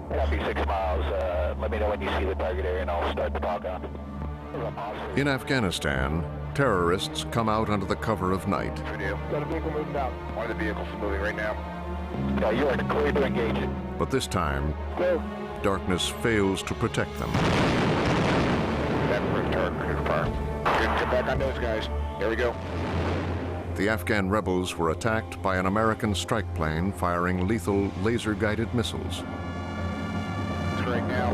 Copy 6 miles. Let me know when you see the target area and I'll start the talk on. In Afghanistan, terrorists come out under the cover of night. Got a vehicle moving out. One of the vehicles moving right now. Yeah, you are clear to engage it. But this time, Go. darkness fails to protect them. That room target fire. Get back on those guys. Here we go. The Afghan rebels were attacked by an American strike plane firing lethal laser-guided missiles. Right now.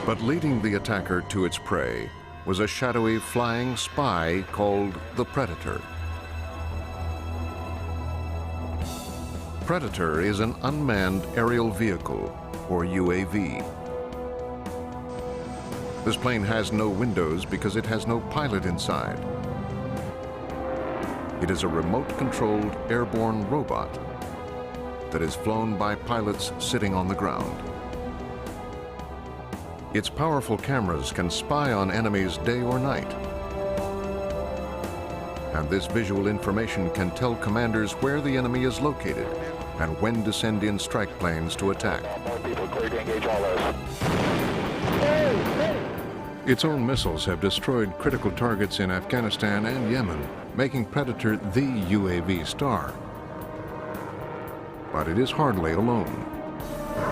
But leading the attacker to its prey was a shadowy flying spy called the Predator. Predator is an unmanned aerial vehicle, or UAV. This plane has no windows because it has no pilot inside. It is a remote-controlled airborne robot that is flown by pilots sitting on the ground. Its powerful cameras can spy on enemies day or night. And this visual information can tell commanders where the enemy is located and when to send in strike planes to attack. More people clear to engage all those. Its own missiles have destroyed critical targets in Afghanistan and Yemen, making Predator the UAV star. But it is hardly alone. 3,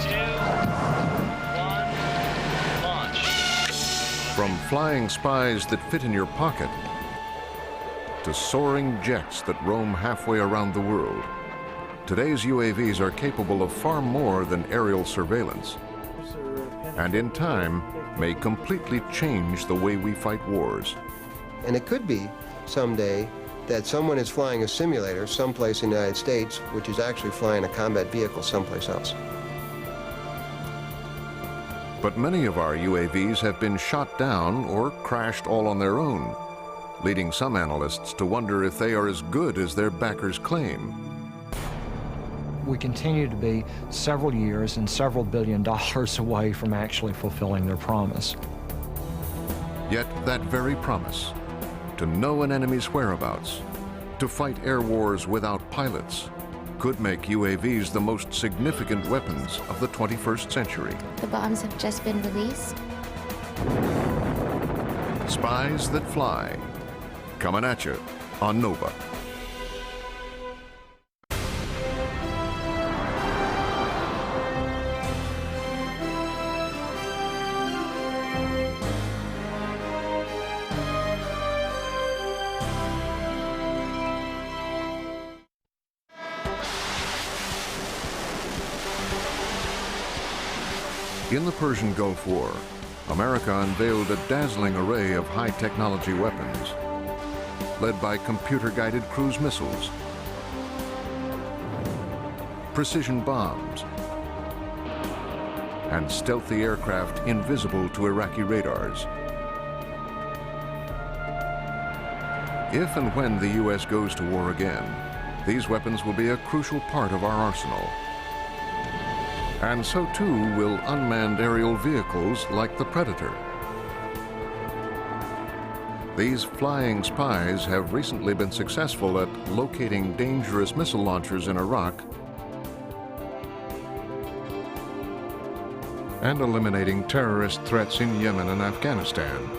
2, 1, launch. From flying spies that fit in your pocket to soaring jets that roam halfway around the world, today's UAVs are capable of far more than aerial surveillance, and in time may completely change the way we fight wars. And it could be someday that someone is flying a simulator someplace in the United States, which is actually flying a combat vehicle someplace else. But many of our UAVs have been shot down or crashed all on their own, leading some analysts to wonder if they are as good as their backers claim. We continue to be several years and several $billion away from actually fulfilling their promise. Yet that very promise, to know an enemy's whereabouts, to fight air wars without pilots, could make UAVs the most significant weapons of the 21st century. The bombs have just been released. Spies that fly, coming at you on Nova. In the Persian Gulf War, America unveiled a dazzling array of high-technology weapons, led by computer-guided cruise missiles, precision bombs, and stealthy aircraft invisible to Iraqi radars. If and when the U.S. goes to war again, these weapons will be a crucial part of our arsenal. And so too will unmanned aerial vehicles like the Predator. These flying spies have recently been successful at locating dangerous missile launchers in Iraq and eliminating terrorist threats in Yemen and Afghanistan.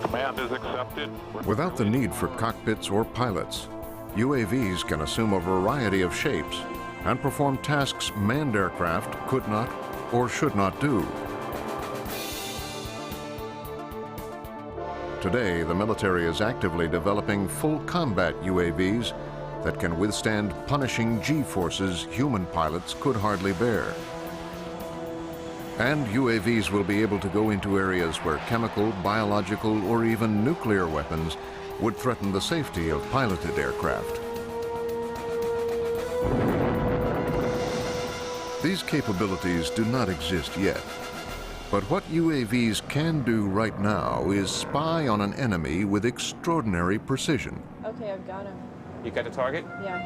Command is accepted. Without the need for cockpits or pilots, UAVs can assume a variety of shapes and perform tasks manned aircraft could not or should not do. Today, the military is actively developing full combat UAVs that can withstand punishing G-forces human pilots could hardly bear. And UAVs will be able to go into areas where chemical, biological, or even nuclear weapons would threaten the safety of piloted aircraft. These capabilities do not exist yet. But what UAVs can do right now is spy on an enemy with extraordinary precision. Okay, I've got him. You got the target? Yeah.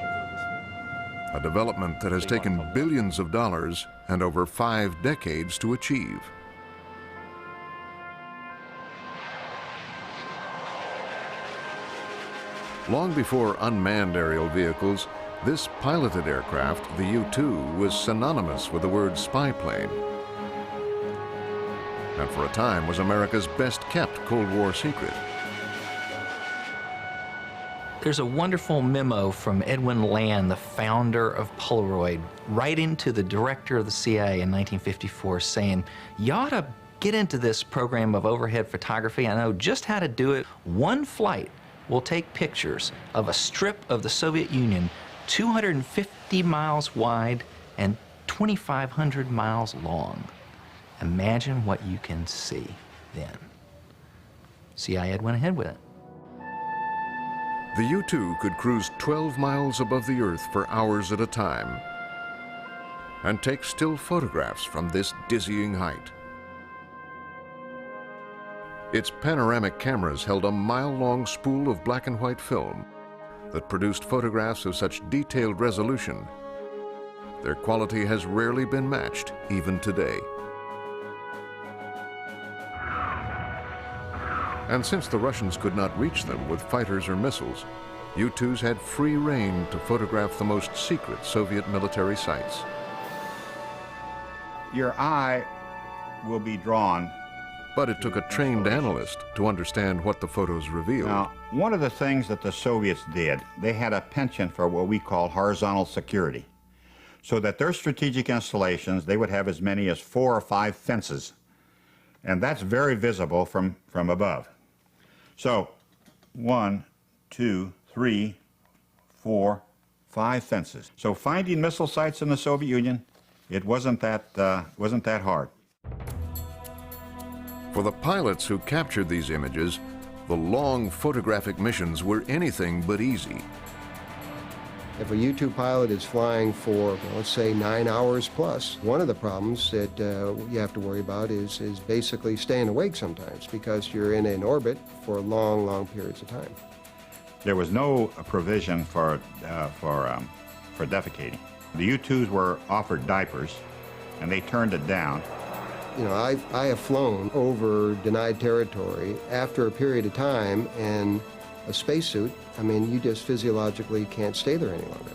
A development that has taken billions of dollars and over 5 decades to achieve. Long before unmanned aerial vehicles, this piloted aircraft, the U-2, was synonymous with the word spy plane, and for a time was America's best-kept Cold War secret. There's a wonderful memo from Edwin Land, the founder of Polaroid, writing to the director of the CIA in 1954 saying, you ought to get into this program of overhead photography. I know just how to do it. One flight will take pictures of a strip of the Soviet Union 250 miles wide and 2,500 miles long. Imagine what you can see then. CIA went ahead with it. The U-2 could cruise 12 miles above the Earth for hours at a time and take still photographs from this dizzying height. Its panoramic cameras held a mile-long spool of black and white film that produced photographs of such detailed resolution. Their quality has rarely been matched, even today. And since the Russians could not reach them with fighters or missiles, U-2s had free rein to photograph the most secret Soviet military sites. Your eye will be drawn. But it took a trained analyst to understand what the photos revealed. Now, one of the things that the Soviets did, they had a penchant for what we call horizontal security, so that their strategic installations, they would have as many as 4 or 5 fences. And that's very visible from above. So, 1, 2, 3, 4, 5 fences. So finding missile sites in the Soviet Union, it wasn't that hard. For the pilots who captured these images, the long photographic missions were anything but easy. If a U-2 pilot is flying for, well, let's say 9 hours plus, one of the problems that you have to worry about is basically staying awake sometimes because you're in an orbit for long, long periods of time. There was no provision for defecating. The U-2s were offered diapers, and they turned it down. You know, I have flown over denied territory after a period of time, and a spacesuit, I mean, you just physiologically can't stay there any longer.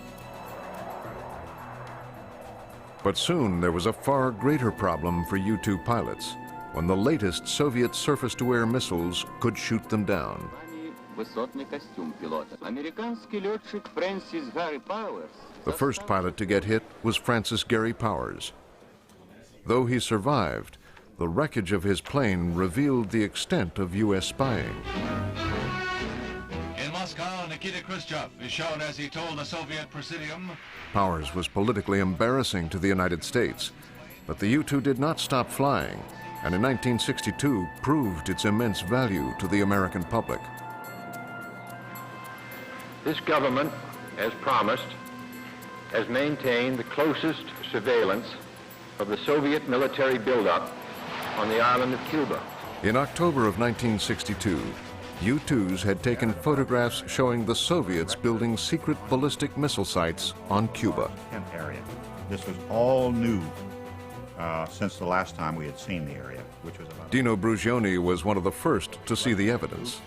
But soon there was a far greater problem for U-2 pilots when the latest Soviet surface-to-air missiles could shoot them down. The first pilot to get hit was Francis Gary Powers. Though he survived, the wreckage of his plane revealed the extent of U.S. spying. In Moscow, Nikita Khrushchev is shown as he told the Soviet Presidium. Powers was politically embarrassing to the United States, but the U-2 did not stop flying, and in 1962 proved its immense value to the American public. This government, as promised, has maintained the closest surveillance of the Soviet military buildup on the island of Cuba. In October of 1962, U-2s had taken photographs showing the Soviets building secret ballistic missile sites on Cuba. Area. This was all new since the last time we had seen the area, which was about... Dino Brugioni was one of the first to see the evidence.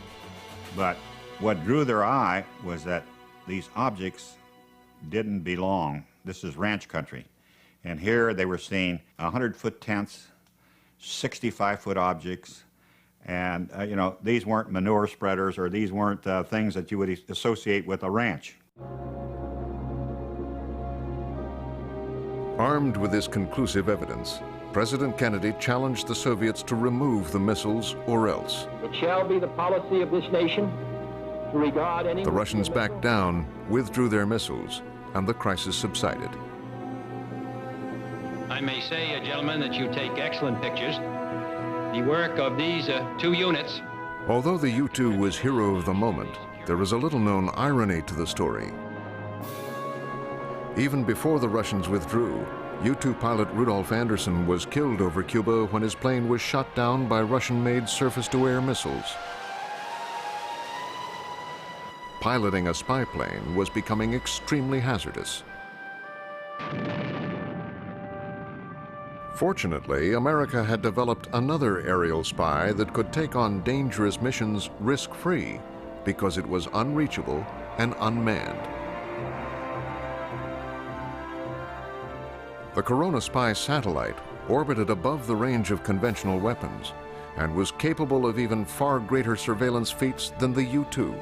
But what drew their eye was that these objects didn't belong. This is ranch country. And here they were seeing 100-foot tents, 65-foot objects, and, you know, these weren't manure spreaders or these weren't things that you would associate with a ranch. Armed with this conclusive evidence, President Kennedy challenged the Soviets to remove the missiles or else. It shall be the policy of this nation to regard any... The Russians backed down, withdrew their missiles, and the crisis subsided. I may say, gentlemen, that you take excellent pictures. The work of these 2 units. Although the U-2 was hero of the moment, there is a little-known irony to the story. Even before the Russians withdrew, U-2 pilot Rudolf Anderson was killed over Cuba when his plane was shot down by Russian-made surface-to-air missiles. Piloting a spy plane was becoming extremely hazardous. Fortunately, America had developed another aerial spy that could take on dangerous missions risk-free because it was unreachable and unmanned. The Corona spy satellite orbited above the range of conventional weapons and was capable of even far greater surveillance feats than the U-2.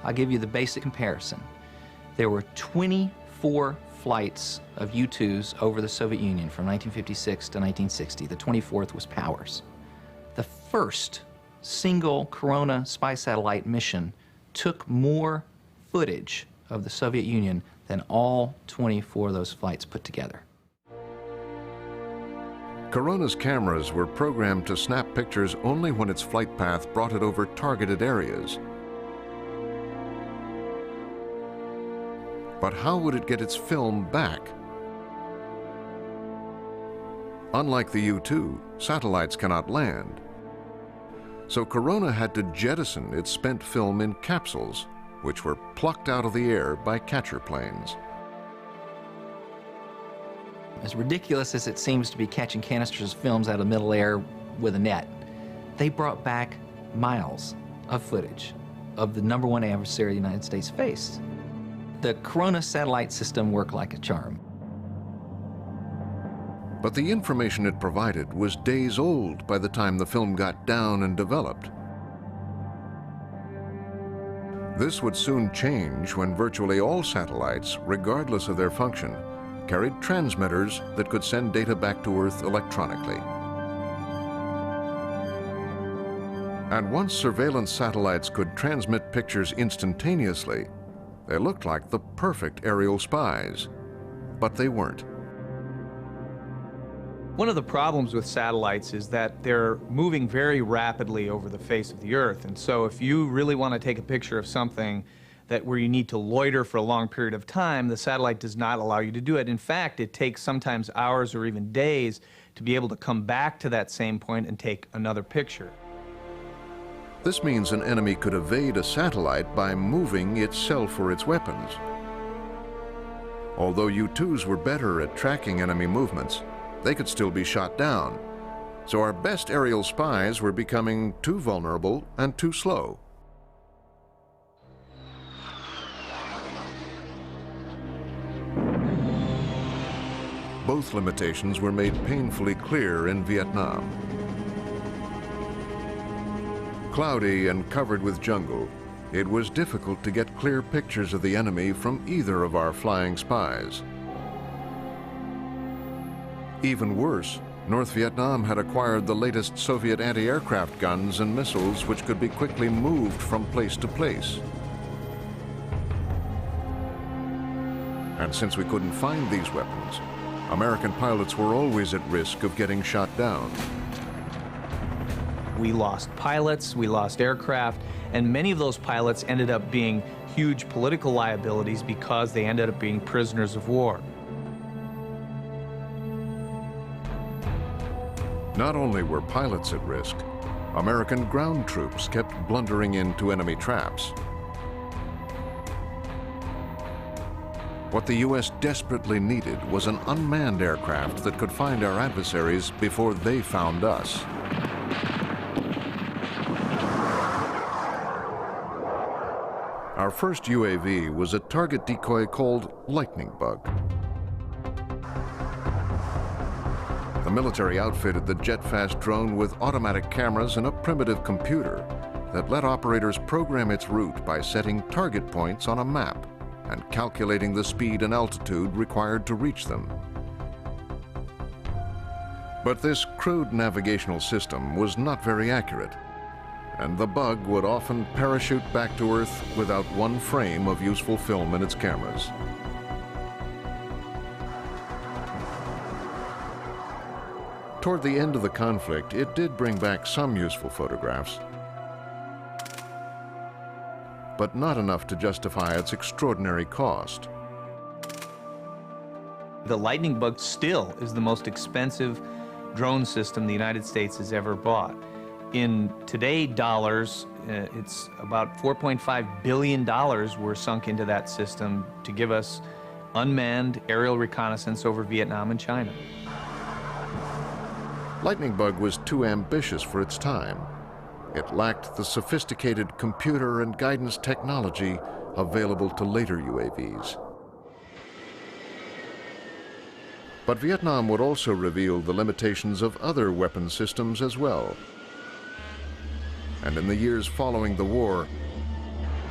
I'll give you the basic comparison. There were 24 flights of U-2s over the Soviet Union from 1956 to 1960. The 24th was Powers. The first single Corona spy satellite mission took more footage of the Soviet Union than all 24 of those flights put together. Corona's cameras were programmed to snap pictures only when its flight path brought it over targeted areas. But how would it get its film back? Unlike the U-2, satellites cannot land. So Corona had to jettison its spent film in capsules, which were plucked out of the air by catcher planes. As ridiculous as it seems to be catching canisters of films out of middle air with a net, they brought back miles of footage of the #1 adversary the United States faced. The Corona satellite system worked like a charm. But the information it provided was days old by the time the film got down and developed. This would soon change when virtually all satellites, regardless of their function, carried transmitters that could send data back to Earth electronically. And once surveillance satellites could transmit pictures instantaneously, they looked like the perfect aerial spies, but they weren't. One of the problems with satellites is that they're moving very rapidly over the face of the Earth, and so if you really want to take a picture of something where you need to loiter for a long period of time, the satellite does not allow you to do it. In fact, it takes sometimes hours or even days to be able to come back to that same point and take another picture. This means an enemy could evade a satellite by moving itself or its weapons. Although U-2s were better at tracking enemy movements, they could still be shot down. So our best aerial spies were becoming too vulnerable and too slow. Both limitations were made painfully clear in Vietnam. Cloudy and covered with jungle, it was difficult to get clear pictures of the enemy from either of our flying spies. Even worse, North Vietnam had acquired the latest Soviet anti-aircraft guns and missiles which could be quickly moved from place to place. And since we couldn't find these weapons, American pilots were always at risk of getting shot down. We lost pilots, we lost aircraft, and many of those pilots ended up being huge political liabilities because they ended up being prisoners of war. Not only were pilots at risk, American ground troops kept blundering into enemy traps. What the U.S. desperately needed was an unmanned aircraft that could find our adversaries before they found us. Our first UAV was a target decoy called Lightning Bug. The military outfitted the jet-fast drone with automatic cameras and a primitive computer that let operators program its route by setting target points on a map and calculating the speed and altitude required to reach them. But this crude navigational system was not very accurate, and the Bug would often parachute back to Earth without one frame of useful film in its cameras. Toward the end of the conflict, it did bring back some useful photographs, but not enough to justify its extraordinary cost. The Lightning Bug still is the most expensive drone system the United States has ever bought. In today dollars, it's about $4.5 billion were sunk into that system to give us unmanned aerial reconnaissance over Vietnam and China. Lightning Bug was too ambitious for its time. it lacked the sophisticated computer and guidance technology available to later UAVs. But Vietnam would also reveal the limitations of other weapon systems as well. And in the years following the war,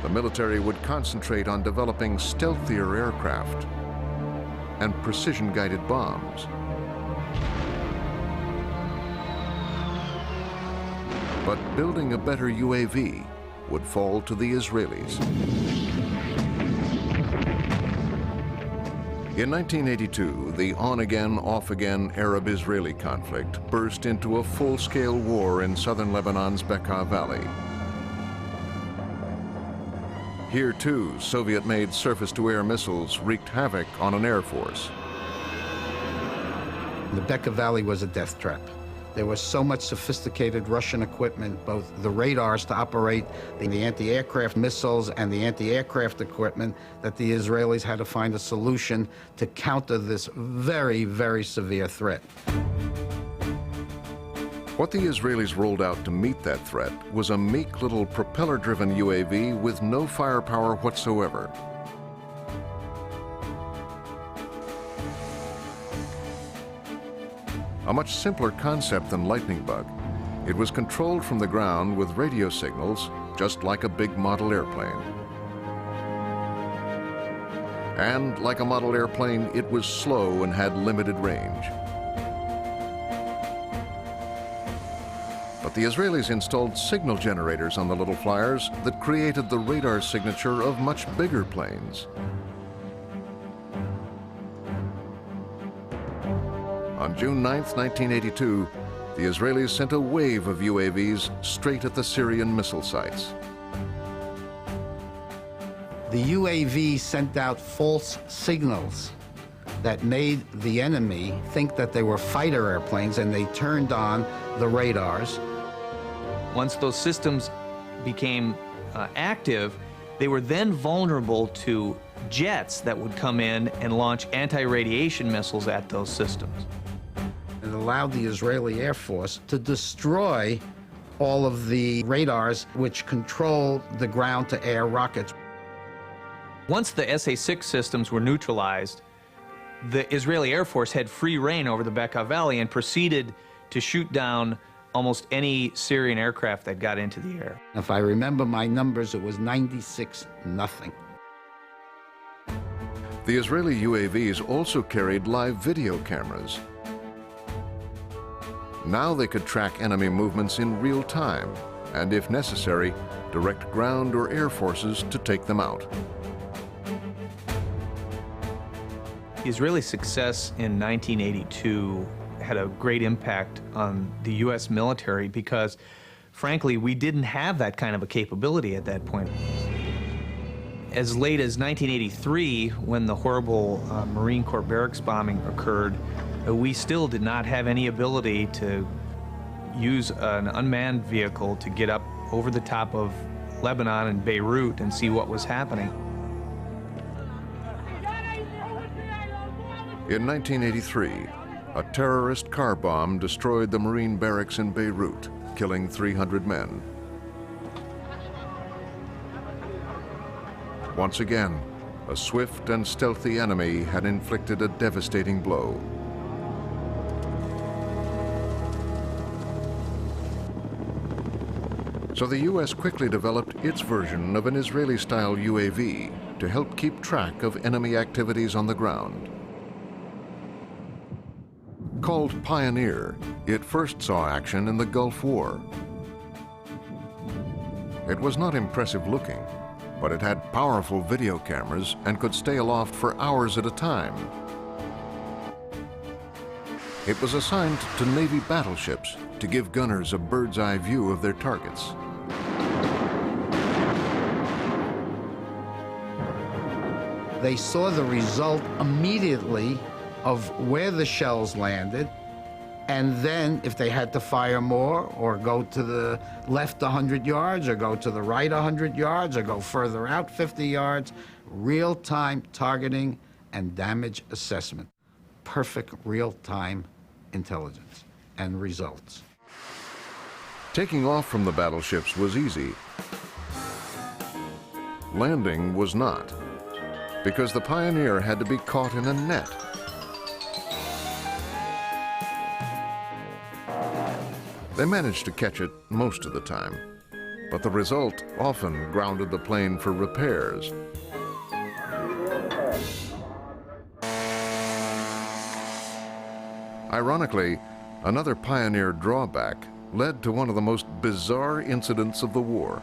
the military would concentrate on developing stealthier aircraft and precision-guided bombs. But building a better UAV would fall to the Israelis. In 1982, the on-again, off-again Arab-Israeli conflict burst into a full-scale war in southern Lebanon's Bekaa Valley. Here, too, Soviet-made surface-to-air missiles wreaked havoc on an air force. The Bekaa Valley was a death trap. There was so much sophisticated Russian equipment, both the radars to operate the anti-aircraft missiles and the anti-aircraft equipment, that the Israelis had to find a solution to counter this very, very severe threat. What the Israelis rolled out to meet that threat was a meek little propeller-driven UAV with no firepower whatsoever. A much simpler concept than Lightning Bug, it was controlled from the ground with radio signals, just like a big model airplane. And like a model airplane, it was slow and had limited range. But the Israelis installed signal generators on the little flyers that created the radar signature of much bigger planes. On June 9, 1982, the Israelis sent a wave of UAVs straight at the Syrian missile sites. The UAV sent out false signals that made the enemy think that they were fighter airplanes, and they turned on the radars. Once those systems became active, they were then vulnerable to jets that would come in and launch anti-radiation missiles at those systems. It allowed the Israeli Air Force to destroy all of the radars which control the ground-to-air rockets. Once the SA-6 systems were neutralized, the Israeli Air Force had free reign over the Bekaa Valley and proceeded to shoot down almost any Syrian aircraft that got into the air. If I remember my numbers, it was 96-0. The Israeli UAVs also carried live video cameras. Now they could track enemy movements in real time, and if necessary, direct ground or air forces to take them out. The Israeli success in 1982 had a great impact on the U.S. military because, frankly, we didn't have that kind of a capability at that point. As late as 1983, when the horrible Marine Corps barracks bombing occurred, we still did not have any ability to use an unmanned vehicle to get up over the top of Lebanon and Beirut and see what was happening. In 1983, a terrorist car bomb destroyed the Marine barracks in Beirut, killing 300 men. Once again, a swift and stealthy enemy had inflicted a devastating blow. So the U.S. quickly developed its version of an Israeli-style UAV to help keep track of enemy activities on the ground. Called Pioneer, it first saw action in the Gulf War. It was not impressive looking, but it had powerful video cameras and could stay aloft for hours at a time. It was assigned to Navy battleships to give gunners a bird's-eye view of their targets. They saw the result immediately of where the shells landed, and then if they had to fire more or go to the left 100 yards or go to the right 100 yards or go further out 50 yards, real-time targeting and damage assessment. Perfect real-time intelligence and results. Taking off from the battleships was easy. Landing was not, because the Pioneer had to be caught in a net. They managed to catch it most of the time, but the result often grounded the plane for repairs. Ironically, another Pioneer drawback led to one of the most bizarre incidents of the war.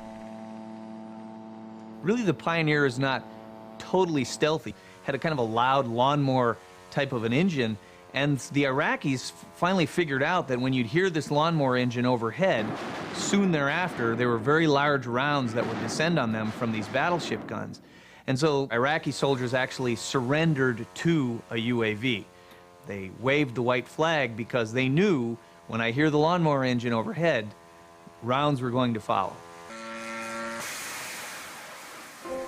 Really, the Pioneer is not totally stealthy. Had a kind of a loud lawnmower type of an engine, and the Iraqis finally figured out that when you'd hear this lawnmower engine overhead, soon thereafter, there were very large rounds that would descend on them from these battleship guns. And so Iraqi soldiers actually surrendered to a UAV. They waved the white flag because they knew when I hear the lawnmower engine overhead, rounds were going to follow.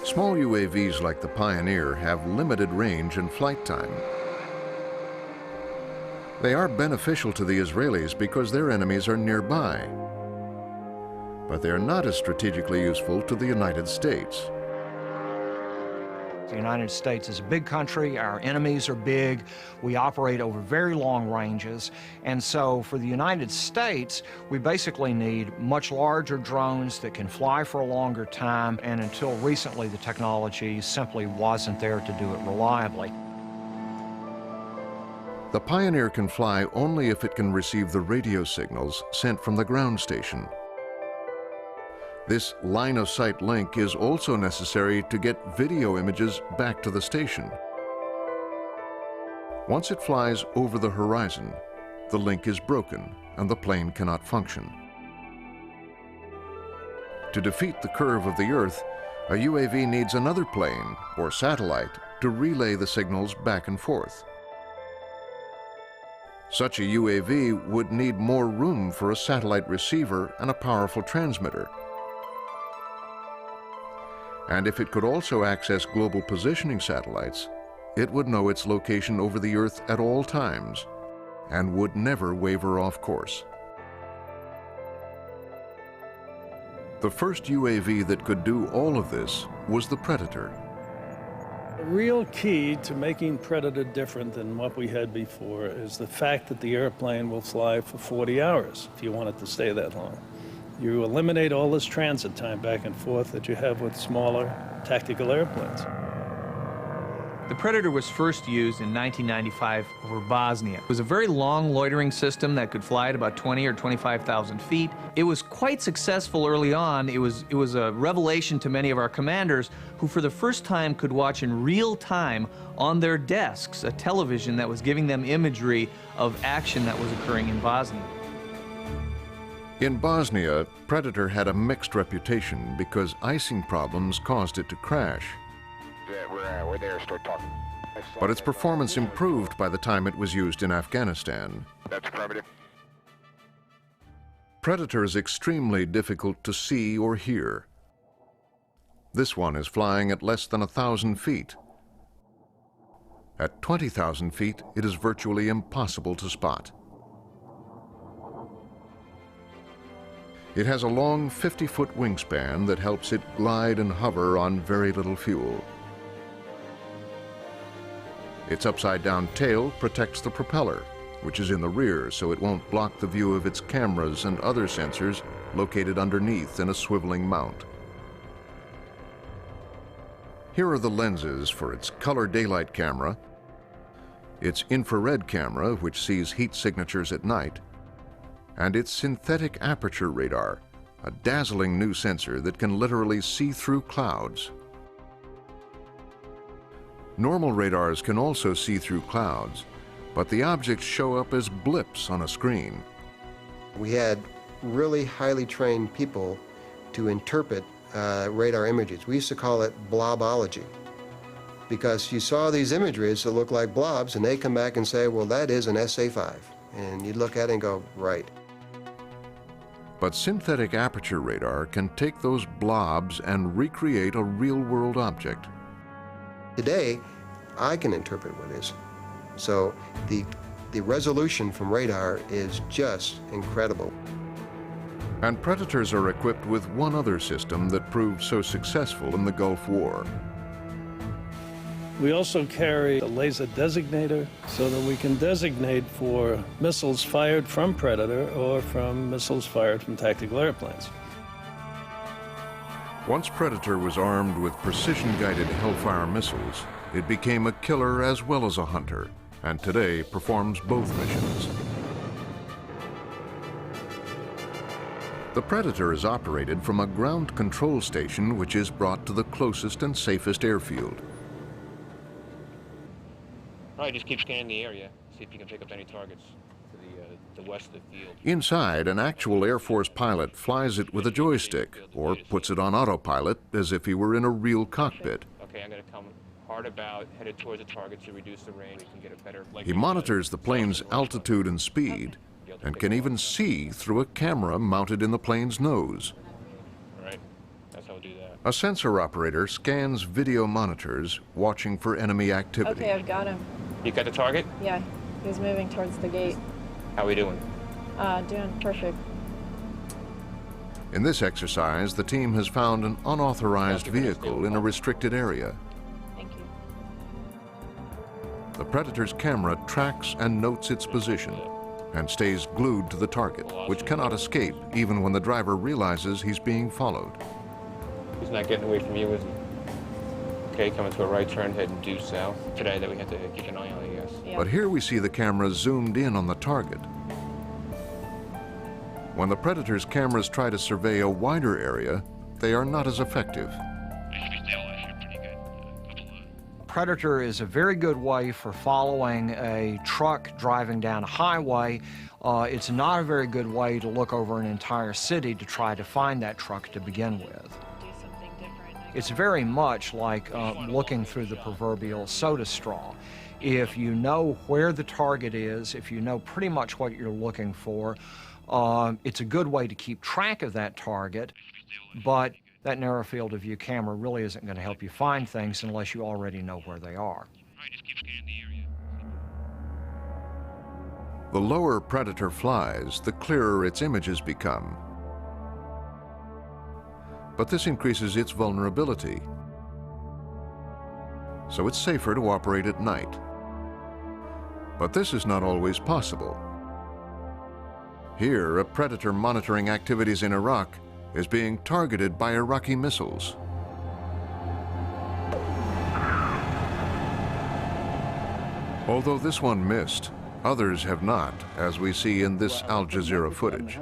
Small UAVs like the Pioneer have limited range and flight time. They are beneficial to the Israelis because their enemies are nearby. But they are not as strategically useful to the United States. The United States is a big country, our enemies are big, we operate over very long ranges, and so for the United States, we basically need much larger drones that can fly for a longer time, and until recently the technology simply wasn't there to do it reliably. The Pioneer can fly only if it can receive the radio signals sent from the ground station. This line-of-sight link is also necessary to get video images back to the station. Once it flies over the horizon, the link is broken and the plane cannot function. To defeat the curve of the Earth, a UAV needs another plane or satellite to relay the signals back and forth. Such a UAV would need more room for a satellite receiver and a powerful transmitter. And if it could also access global positioning satellites, it would know its location over the Earth at all times and would never waver off course. The first UAV that could do all of this was the Predator. The real key to making Predator different than what we had before is the fact that the airplane will fly for 40 hours if you want it to stay that long. You eliminate all this transit time back and forth that you have with smaller tactical airplanes. The Predator was first used in 1995 over Bosnia. It was a very long loitering system that could fly at about 20 or 25,000 feet. It was quite successful early on. It was a revelation to many of our commanders who for the first time could watch in real time on their desks a television that was giving them imagery of action that was occurring in Bosnia. In Bosnia, Predator had a mixed reputation because icing problems caused it to crash. We're there, start talking. But its performance improved by the time it was used in Afghanistan. That's affirmative. Predator is extremely difficult to see or hear. This one is flying at less than 1,000 feet. At 20,000 feet, it is virtually impossible to spot. It has a long 50-foot wingspan that helps it glide and hover on very little fuel. Its upside-down tail protects the propeller, which is in the rear, so it won't block the view of its cameras and other sensors located underneath in a swiveling mount. Here are the lenses for its color daylight camera, its infrared camera, which sees heat signatures at night, and its synthetic aperture radar, a dazzling new sensor that can literally see through clouds. Normal radars can also see through clouds, but the objects show up as blips on a screen. We had really highly trained people to interpret radar images. We used to call it blobology, because you saw these imageries that look like blobs, and they come back and say, well, that is an SA-5. And you'd look at it and go, right. But synthetic aperture radar can take those blobs and recreate a real-world object. Today, I can interpret what it is. So the resolution from radar is just incredible. And Predators are equipped with one other system that proved so successful in the Gulf War. We also carry a laser designator so that we can designate for missiles fired from Predator or from missiles fired from tactical airplanes. Once Predator was armed with precision-guided Hellfire missiles, it became a killer as well as a hunter, and today performs both missions. The Predator is operated from a ground control station which is brought to the closest and safest airfield. Probably just keep scanning the area, see if you can pick up any targets to the west of the field. Inside, an actual Air Force pilot flies it with a joystick or puts it on autopilot as if he were in a real cockpit. Okay, I'm going to come hard about, headed towards the target to reduce the range. We can get a better... He monitors the plane's altitude and speed and can even see through a camera mounted in the plane's nose. All right, that's how we'll do that. A sensor operator scans video monitors, watching for enemy activity. Okay, I've got him. You got the target? Yeah, he's moving towards the gate. How are we doing? Doing perfect. In this exercise, the team has found an unauthorized vehicle in a restricted area. Thank you. The Predator's camera tracks and notes its position and stays glued to the target, which cannot escape even when the driver realizes he's being followed. He's not getting away from you, is he? Okay, coming to a right turn, heading due south. Today that we have to keep an eye on, I guess. Yeah. But here we see the camera zoomed in on the target. When the Predator's cameras try to survey a wider area, they are not as effective. Predator is a very good way for following a truck driving down a highway. It's not a very good way to look over an entire city to try to find that truck to begin with. It's very much like looking through the proverbial soda straw. If you know where the target is, if you know pretty much what you're looking for, it's a good way to keep track of that target, but that narrow field of view camera really isn't going to help you find things unless you already know where they are. The lower Predator flies, the clearer its images become. But this increases its vulnerability. So it's safer to operate at night. But this is not always possible. Here, a Predator monitoring activities in Iraq is being targeted by Iraqi missiles. Although this one missed, others have not, as we see in this Al Jazeera footage.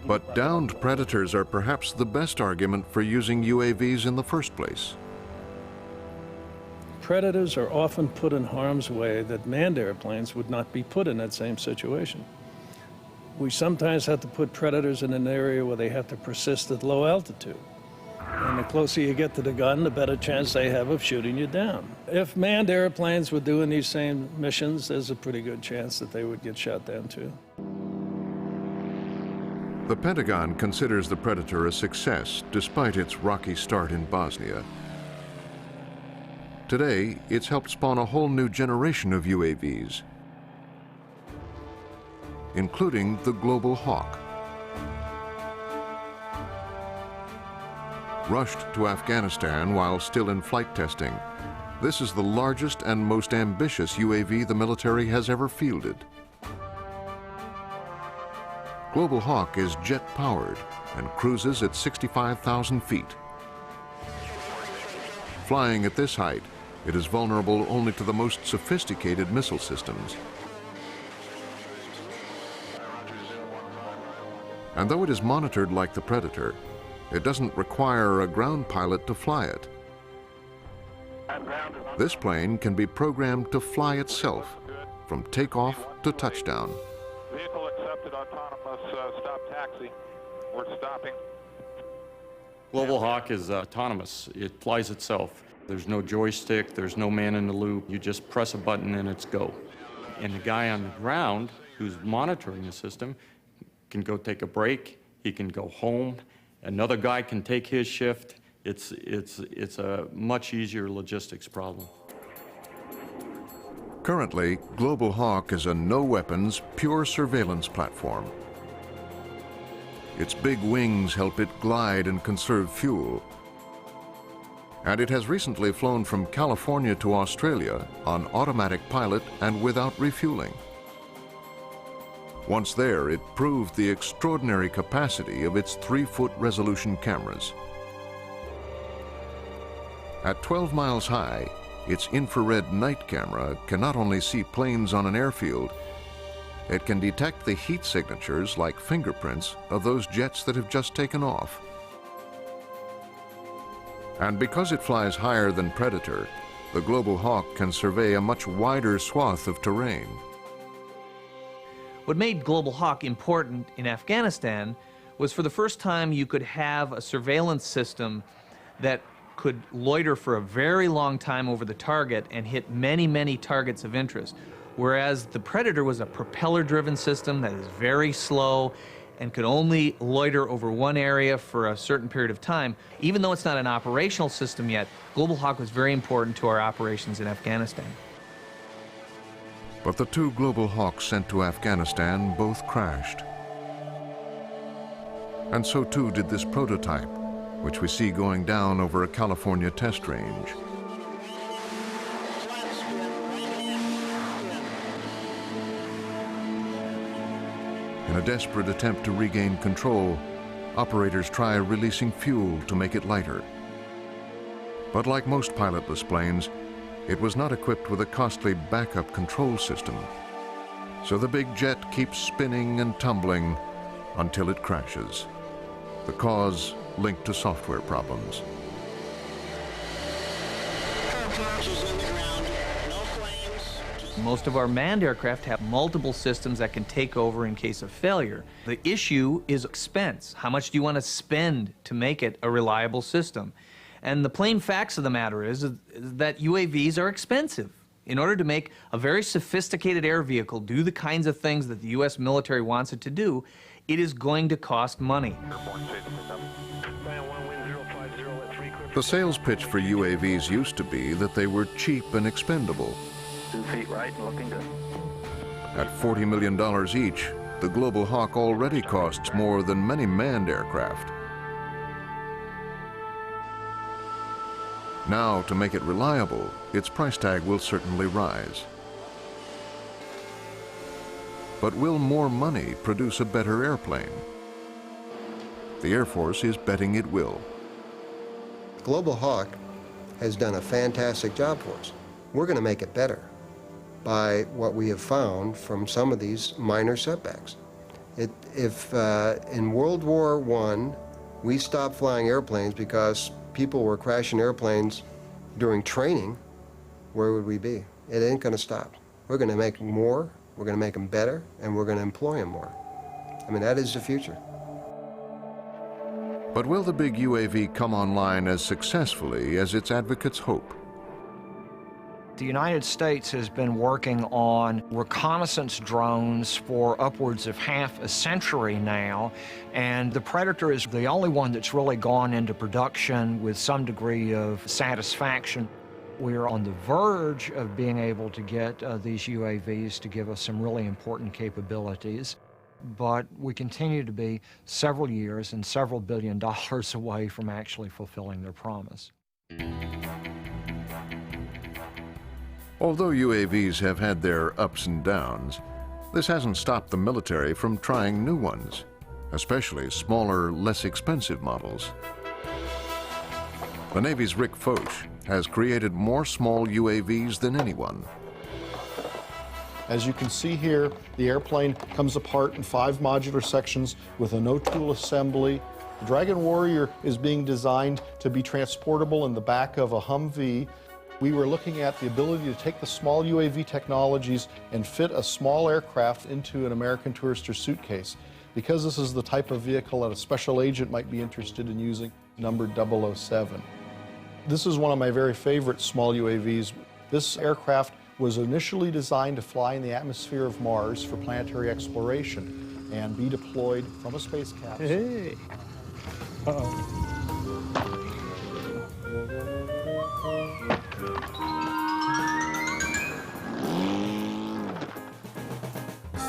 But downed Predators are perhaps the best argument for using UAVs in the first place. Predators are often put in harm's way that manned airplanes would not be put in that same situation. We sometimes have to put Predators in an area where they have to persist at low altitude. And the closer you get to the gun, the better chance they have of shooting you down. If manned airplanes were doing these same missions, there's a pretty good chance that they would get shot down too. The Pentagon considers the Predator a success despite its rocky start in Bosnia. Today, it's helped spawn a whole new generation of UAVs, including the Global Hawk. Rushed to Afghanistan while still in flight testing, this is the largest and most ambitious UAV the military has ever fielded. Global Hawk is jet-powered and cruises at 65,000 feet. Flying at this height, it is vulnerable only to the most sophisticated missile systems. And though it is monitored like the Predator, it doesn't require a ground pilot to fly it. This plane can be programmed to fly itself, from takeoff to touchdown. Vehicle accepted, autonomous, stop taxi. We're stopping. Global Hawk is autonomous. It flies itself. There's no joystick, there's no man in the loop. You just press a button and it's go. And the guy on the ground who's monitoring the system can go take a break, he can go home, another guy can take his shift. It's a much easier logistics problem. Currently, Global Hawk is a no-weapons, pure surveillance platform. Its big wings help it glide and conserve fuel. And it has recently flown from California to Australia on automatic pilot and without refueling. Once there, it proved the extraordinary capacity of its 3-foot resolution cameras. At 12 miles high, its infrared night camera can not only see planes on an airfield, it can detect the heat signatures like fingerprints of those jets that have just taken off. And because it flies higher than Predator, the Global Hawk can survey a much wider swath of terrain. What made Global Hawk important in Afghanistan was for the first time you could have a surveillance system that could loiter for a very long time over the target and hit many, many targets of interest. Whereas the Predator was a propeller-driven system that is very slow and could only loiter over one area for a certain period of time. Even though it's not an operational system yet, Global Hawk was very important to our operations in Afghanistan. But the 2 Global Hawks sent to Afghanistan both crashed. And so too did this prototype, which we see going down over a California test range. In a desperate attempt to regain control, operators try releasing fuel to make it lighter. But like most pilotless planes, it was not equipped with a costly backup control system. So the big jet keeps spinning and tumbling until it crashes. The cause linked to software problems. Most of our manned aircraft have multiple systems that can take over in case of failure. The issue is expense. How much do you want to spend to make it a reliable system? And the plain facts of the matter is that UAVs are expensive. In order to make a very sophisticated air vehicle do the kinds of things that the U.S. military wants it to do, it is going to cost money. The sales pitch for UAVs used to be that they were cheap and expendable. 2 feet right and looking good. At $40 million each, the Global Hawk already costs more than many manned aircraft. Now, to make it reliable, its price tag will certainly rise. But will more money produce a better airplane? The Air Force is betting it will. Global Hawk has done a fantastic job for us. We're going to make it better by what we have found from some of these minor setbacks. If in World War I, we stopped flying airplanes because people were crashing airplanes during training, where would we be? It ain't going to stop. We're going to make more, we're going to make them better, and we're going to employ them more. I mean, that is the future. But will the big UAV come online as successfully as its advocates hope? The United States has been working on reconnaissance drones for upwards of half a century now, and the Predator is the only one that's really gone into production with some degree of satisfaction. We're on the verge of being able to get these UAVs to give us some really important capabilities, but we continue to be several years and several $billion away from actually fulfilling their promise. Although UAVs have had their ups and downs, this hasn't stopped the military from trying new ones, especially smaller, less expensive models. The Navy's Rick Foch has created more small UAVs than anyone. As you can see here, the airplane comes apart in 5 modular sections with a no-tool assembly. The Dragon Warrior is being designed to be transportable in the back of a Humvee. We were looking at the ability to take the small UAV technologies and fit a small aircraft into an American Tourister suitcase. Because this is the type of vehicle that a special agent might be interested in using, numbered 007. This is one of my very favorite small UAVs. This aircraft was initially designed to fly in the atmosphere of Mars for planetary exploration and be deployed from a space capsule. Hey. Uh-oh.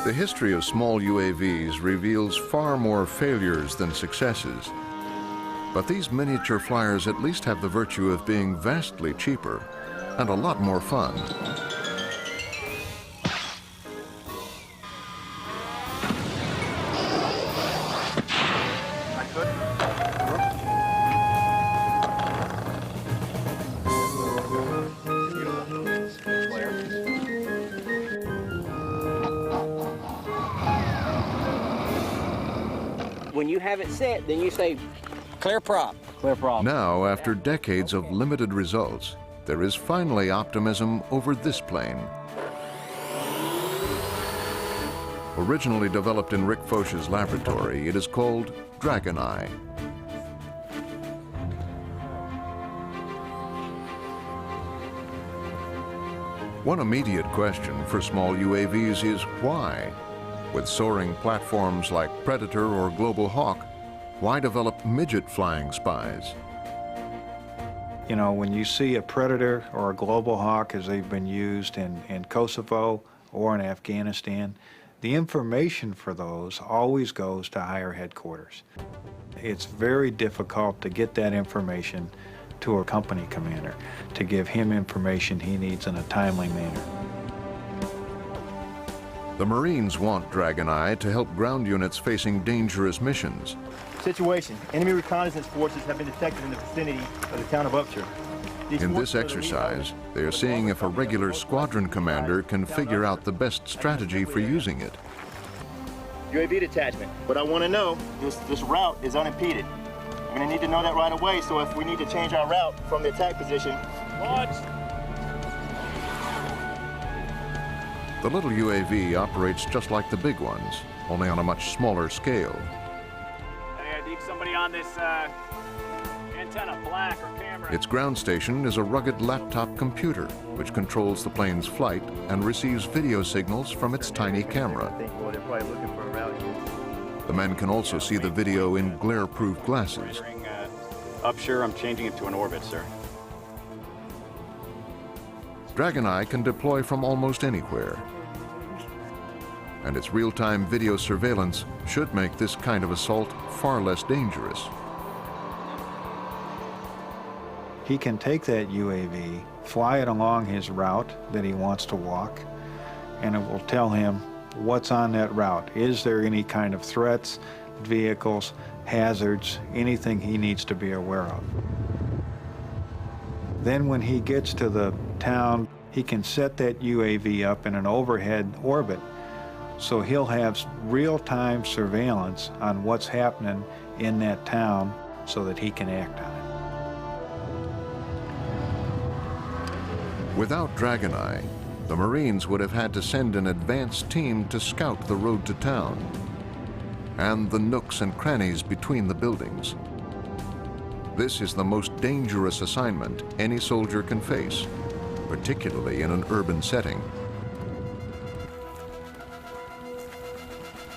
The history of small UAVs reveals far more failures than successes. But these miniature flyers at least have the virtue of being vastly cheaper and a lot more fun. When you have it set, then you say, clear prop. Clear prop. Now, after decades of limited results, there is finally optimism over this plane. Originally developed in Rick Foch's laboratory, it is called Dragon Eye. One immediate question for small UAVs is why? With soaring platforms like Predator or Global Hawk, why develop midget flying spies? You know, when you see a Predator or a Global Hawk as they've been used in Kosovo or in Afghanistan, the information for those always goes to higher headquarters. It's very difficult to get that information to a company commander, to give him information he needs in a timely manner. The Marines want Dragon Eye to help ground units facing dangerous missions. Situation. Enemy reconnaissance forces have been detected in the vicinity of the town of Upshur. In this exercise, they are seeing if a regular squadron commander can figure out the best strategy for using it. UAV detachment. But I want to know, this route is unimpeded. I'm going to need to know that right away, so if we need to change our route from the attack position. Launch! The little UAV operates just like the big ones, only on a much smaller scale. Hey, I need somebody on this antenna, black or camera. Its ground station is a rugged laptop computer, which controls the plane's flight and receives video signals from its tiny camera. Well, they're probably looking for a route. The men can also see the video in glare-proof glasses. Upshur, I'm changing it to an orbit, sir. Dragon Eye can deploy from almost anywhere, and its real-time video surveillance should make this kind of assault far less dangerous. He can take that UAV, fly it along his route that he wants to walk, and it will tell him what's on that route. Is there any kind of threats, vehicles, hazards, anything he needs to be aware of? Then when he gets to the town, he can set that UAV up in an overhead orbit, so he'll have real-time surveillance on what's happening in that town so that he can act on it. Without Dragon Eye, the Marines would have had to send an advanced team to scout the road to town and the nooks and crannies between the buildings. This is the most dangerous assignment any soldier can face, particularly in an urban setting.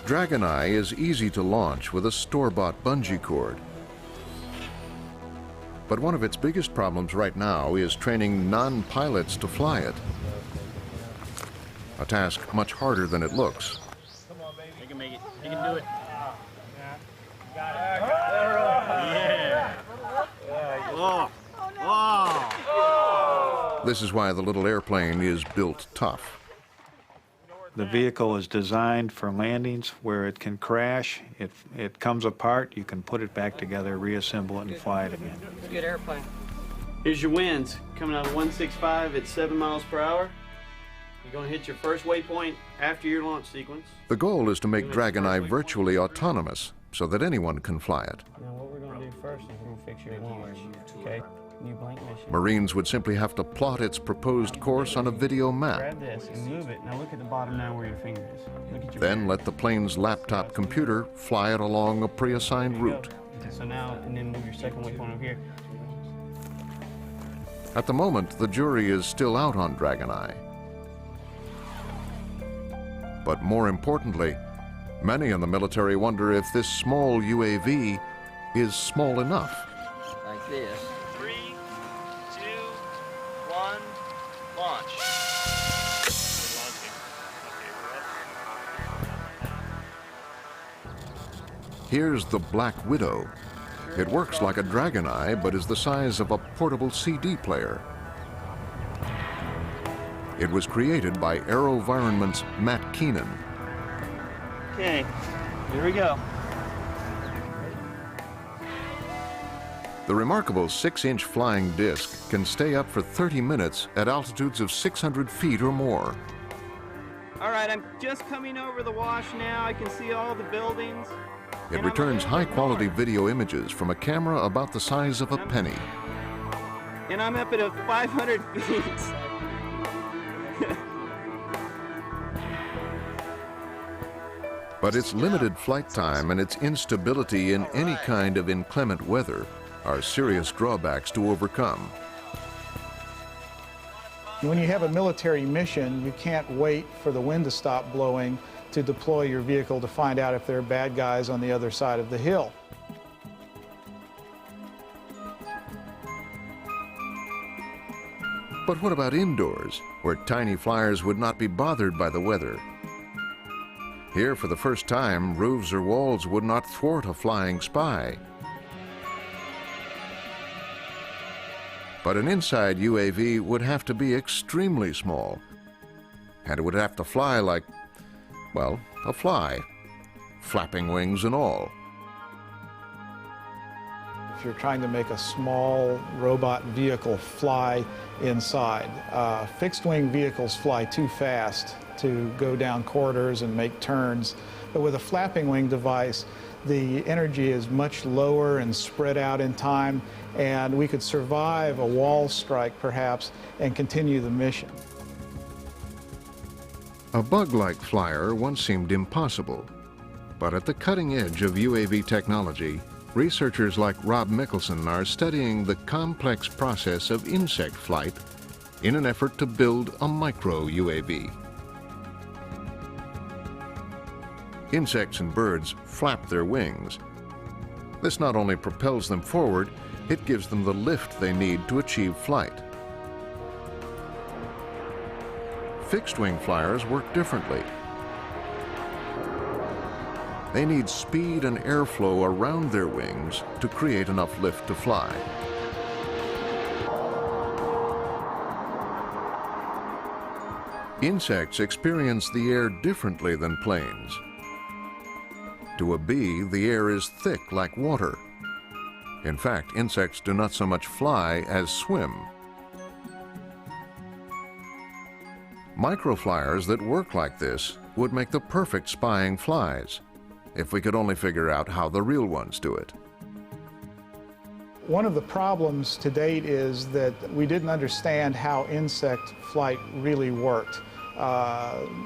Dragon Eye is easy to launch with a store-bought bungee cord. But one of its biggest problems right now is training non-pilots to fly it. A task much harder than it looks. Come on, baby. You can make it. You can do it. This is why the little airplane is built tough. The vehicle is designed for landings where it can crash. If it comes apart, you can put it back together, reassemble it, and fly it again. It's a good airplane. Here's your winds. Coming out of 165 at 7 miles per hour. You're going to hit your first waypoint after your launch sequence. The goal is to make Dragon Eye virtually autonomous so that anyone can fly it. Now what we're going to do first is we're going to fix your launch. Okay? New blank mission. Marines would simply have to plot its proposed course on a video map. Grab this and move it. Now look at the bottom now where your finger is. Look at your Then let the plane's laptop computer fly it along a pre-assigned route. So now, and then move your second waypoint over here. At the moment, the jury is still out on Dragon Eye. But more importantly, many in the military wonder if this small UAV is small enough. Like this. 3, 2, 1, launch. Here's the Black Widow. It works like a dragon eye, but is the size of a portable CD player. It was created by AeroVironment's Matt Keenan. Okay, here we go. The remarkable 6-inch flying disc can stay up for 30 minutes at altitudes of 600 feet or more. All right, I'm just coming over the wash now. I can see all the buildings. It returns high-quality video images from a camera about the size of a penny. And I'm up at 500 feet. But its limited flight time and its instability in any kind of inclement weather are serious drawbacks to overcome. When you have a military mission, you can't wait for the wind to stop blowing to deploy your vehicle to find out if there are bad guys on the other side of the hill. But what about indoors, where tiny flyers would not be bothered by the weather? Here, for the first time, roofs or walls would not thwart a flying spy. But an inside UAV would have to be extremely small, and it would have to fly like, well, a fly, flapping wings and all. If you're trying to make a small robot vehicle fly inside, fixed-wing vehicles fly too fast to go down corridors and make turns, but with a flapping wing device, the energy is much lower and spread out in time, and we could survive a wall strike, perhaps, and continue the mission. A bug-like flyer once seemed impossible, but at the cutting edge of UAV technology, researchers like Rob Mickelson are studying the complex process of insect flight in an effort to build a micro-UAV. Insects and birds flap their wings. This not only propels them forward, it gives them the lift they need to achieve flight. Fixed-wing flyers work differently. They need speed and airflow around their wings to create enough lift to fly. Insects experience the air differently than planes. To a bee, the air is thick like water. In fact, insects do not so much fly as swim. Microflyers that work like this would make the perfect spying flies, if we could only figure out how the real ones do it. One of the problems to date is that we didn't understand how insect flight really worked.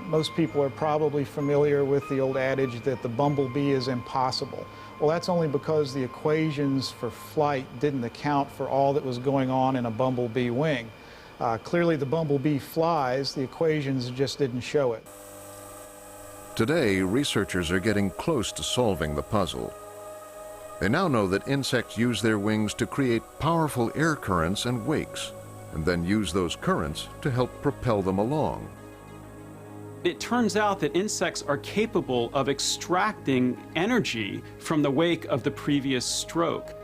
Most people are probably familiar with the old adage that the bumblebee is impossible. Well, that's only because the equations for flight didn't account for all that was going on in a bumblebee wing. Clearly the bumblebee flies, the equations just didn't show it. Today, researchers are getting close to solving the puzzle. They now know that insects use their wings to create powerful air currents and wakes, and then use those currents to help propel them along. It turns out that insects are capable of extracting energy from the wake of the previous stroke.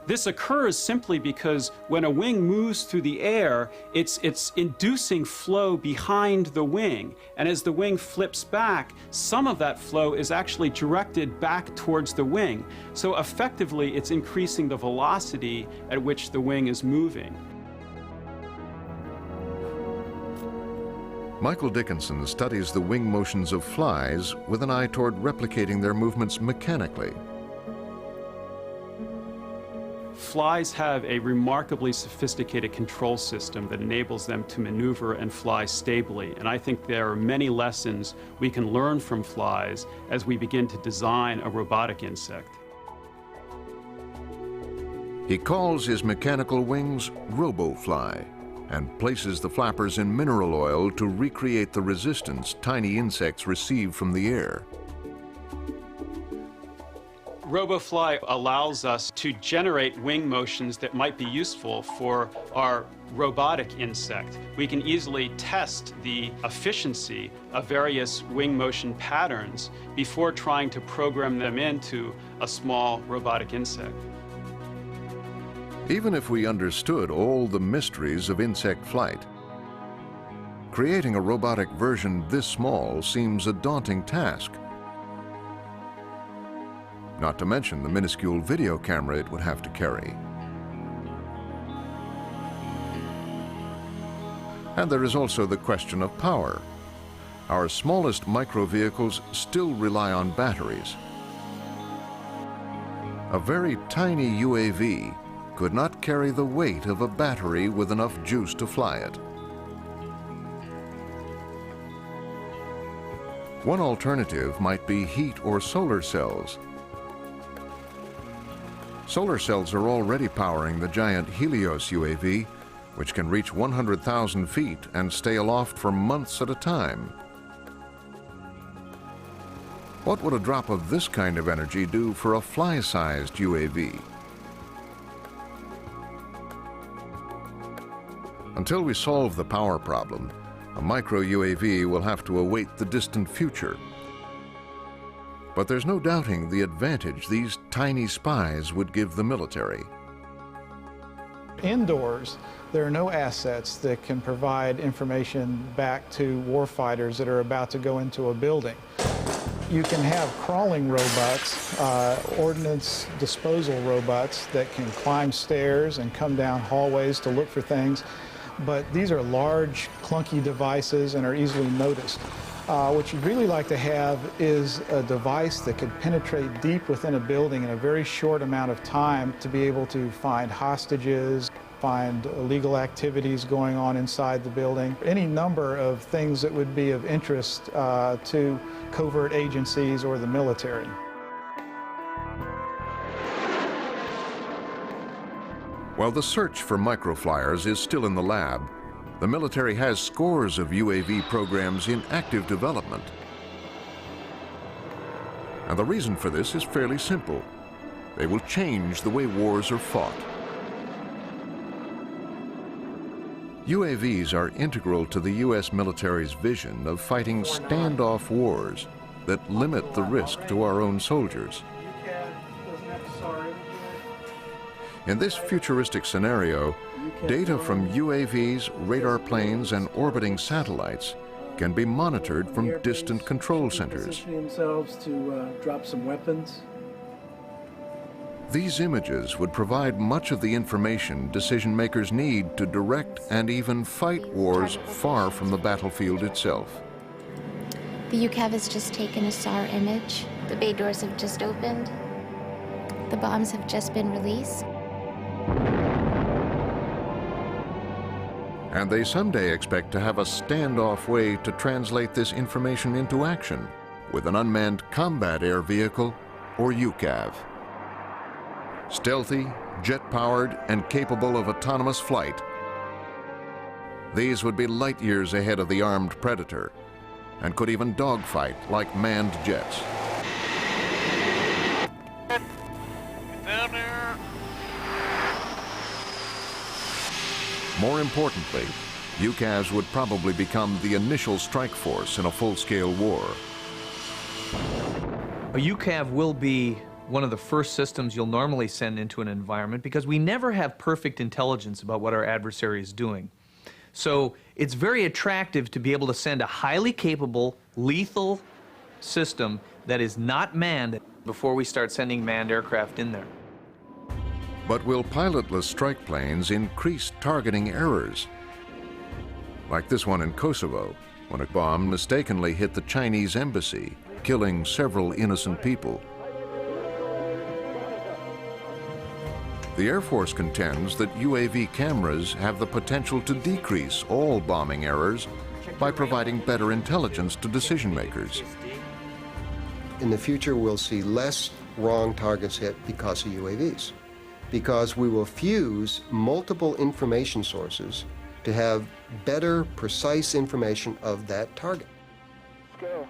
This occurs simply because when a wing moves through the air, it's inducing flow behind the wing. And as the wing flips back, some of that flow is actually directed back towards the wing. So effectively, it's increasing the velocity at which the wing is moving. Michael Dickinson studies the wing motions of flies with an eye toward replicating their movements mechanically. Flies have a remarkably sophisticated control system that enables them to maneuver and fly stably. And I think there are many lessons we can learn from flies as we begin to design a robotic insect. He calls his mechanical wings RoboFly and places the flappers in mineral oil to recreate the resistance tiny insects receive from the air. RoboFly allows us to generate wing motions that might be useful for our robotic insect. We can easily test the efficiency of various wing motion patterns before trying to program them into a small robotic insect. Even if we understood all the mysteries of insect flight, creating a robotic version this small seems a daunting task. Not to mention the minuscule video camera it would have to carry. And there is also the question of power. Our smallest micro vehicles still rely on batteries. A very tiny UAV could not carry the weight of a battery with enough juice to fly it. One alternative might be heat or solar cells. Solar cells are already powering the giant Helios UAV, which can reach 100,000 feet and stay aloft for months at a time. What would a drop of this kind of energy do for a fly-sized UAV? Until we solve the power problem, a micro UAV will have to await the distant future. But there's no doubting the advantage these tiny spies would give the military. Indoors, there are no assets that can provide information back to warfighters that are about to go into a building. You can have crawling robots, ordnance disposal robots that can climb stairs and come down hallways to look for things, but these are large, clunky devices and are easily noticed. What you'd really like to have is a device that could penetrate deep within a building in a very short amount of time to be able to find hostages, find illegal activities going on inside the building, any number of things that would be of interest to covert agencies or the military. While the search for microflyers is still in the lab, the military has scores of UAV programs in active development. And the reason for this is fairly simple. They will change the way wars are fought. UAVs are integral to the U.S. military's vision of fighting standoff wars that limit the risk to our own soldiers. In this futuristic scenario, data from UAVs, radar planes, and orbiting satellites can be monitored from distant control centers. Positioning themselves to drop some weapons. These images would provide much of the information decision makers need to direct and even fight wars far from the battlefield itself. The UCAV has just taken a SAR image. The bay doors have just opened. The bombs have just been released. And they someday expect to have a standoff way to translate this information into action with an unmanned combat air vehicle, or UCAV. Stealthy, jet-powered, and capable of autonomous flight, these would be light years ahead of the armed Predator and could even dogfight like manned jets. More importantly, UCAVs would probably become the initial strike force in a full-scale war. A UCAV will be one of the first systems you'll normally send into an environment because we never have perfect intelligence about what our adversary is doing. So it's very attractive to be able to send a highly capable, lethal system that is not manned before we start sending manned aircraft in there. But will pilotless strike planes increase targeting errors? Like this one in Kosovo, when a bomb mistakenly hit the Chinese embassy, killing several innocent people. The Air Force contends that UAV cameras have the potential to decrease all bombing errors by providing better intelligence to decision makers. In the future, we'll see less wrong targets hit because of UAVs, because we will fuse multiple information sources to have better, precise information of that target. Let's go.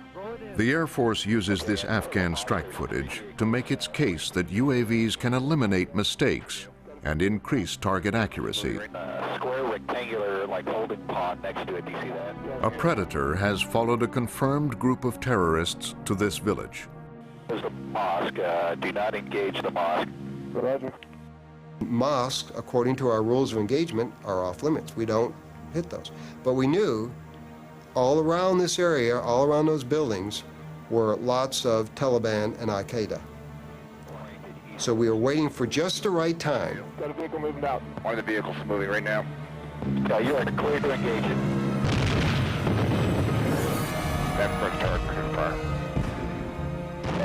The Air Force uses this Afghan strike footage to make its case that UAVs can eliminate mistakes and increase target accuracy. Square rectangular, like holding pod next to it. Do you see that? A Predator has followed a confirmed group of terrorists to this village. There's the mosque. Do not engage the mosque. Roger. Mosques, according to our rules of engagement, are off limits. We don't hit those. But we knew all around this area, all around those buildings, were lots of Taliban and Al-Qaeda. So we were waiting for just the right time. Got a vehicle moving out. One of the vehicles moving right now. Yeah, you are clear to engage it. That first target confirmed.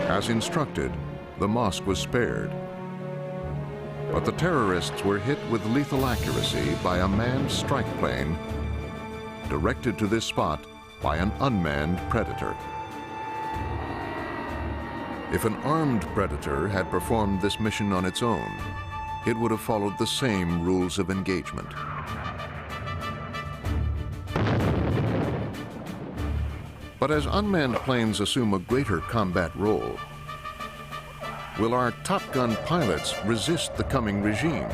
As instructed, the mosque was spared. But the terrorists were hit with lethal accuracy by a manned strike plane directed to this spot by an unmanned Predator. If an armed Predator had performed this mission on its own, it would have followed the same rules of engagement. But as unmanned planes assume a greater combat role, will our Top Gun pilots resist the coming regime?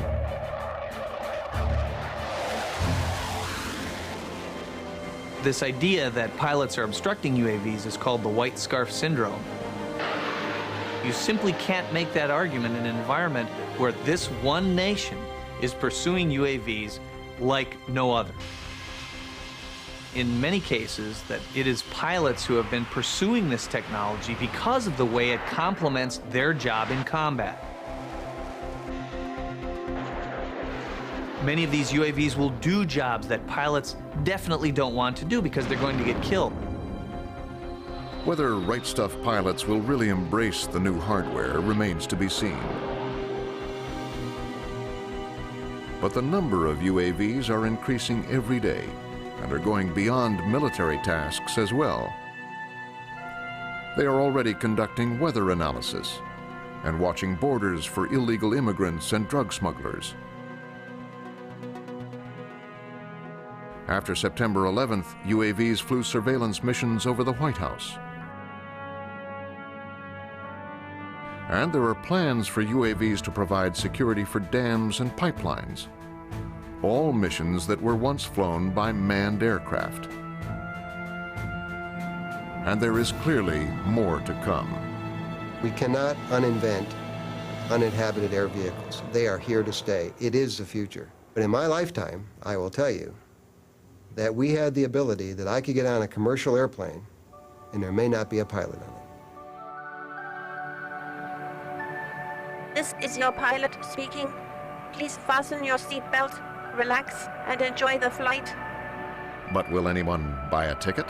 This idea that pilots are obstructing UAVs is called the white scarf syndrome. You simply can't make that argument in an environment where this one nation is pursuing UAVs like no other. In many cases, that it is pilots who have been pursuing this technology because of the way it complements their job in combat. Many of these UAVs will do jobs that pilots definitely don't want to do because they're going to get killed. Whether Right Stuff pilots will really embrace the new hardware remains to be seen. But the number of UAVs are increasing every day and are going beyond military tasks as well. They are already conducting weather analysis and watching borders for illegal immigrants and drug smugglers. After September 11th, UAVs flew surveillance missions over the White House. And there are plans for UAVs to provide security for dams and pipelines, all missions that were once flown by manned aircraft. And there is clearly more to come. We cannot uninvent uninhabited air vehicles. They are here to stay. It is the future. But in my lifetime, I will tell you that we had the ability that I could get on a commercial airplane and there may not be a pilot on it. This is your pilot speaking. Please fasten your seatbelt, relax, and enjoy the flight. But will anyone buy a ticket?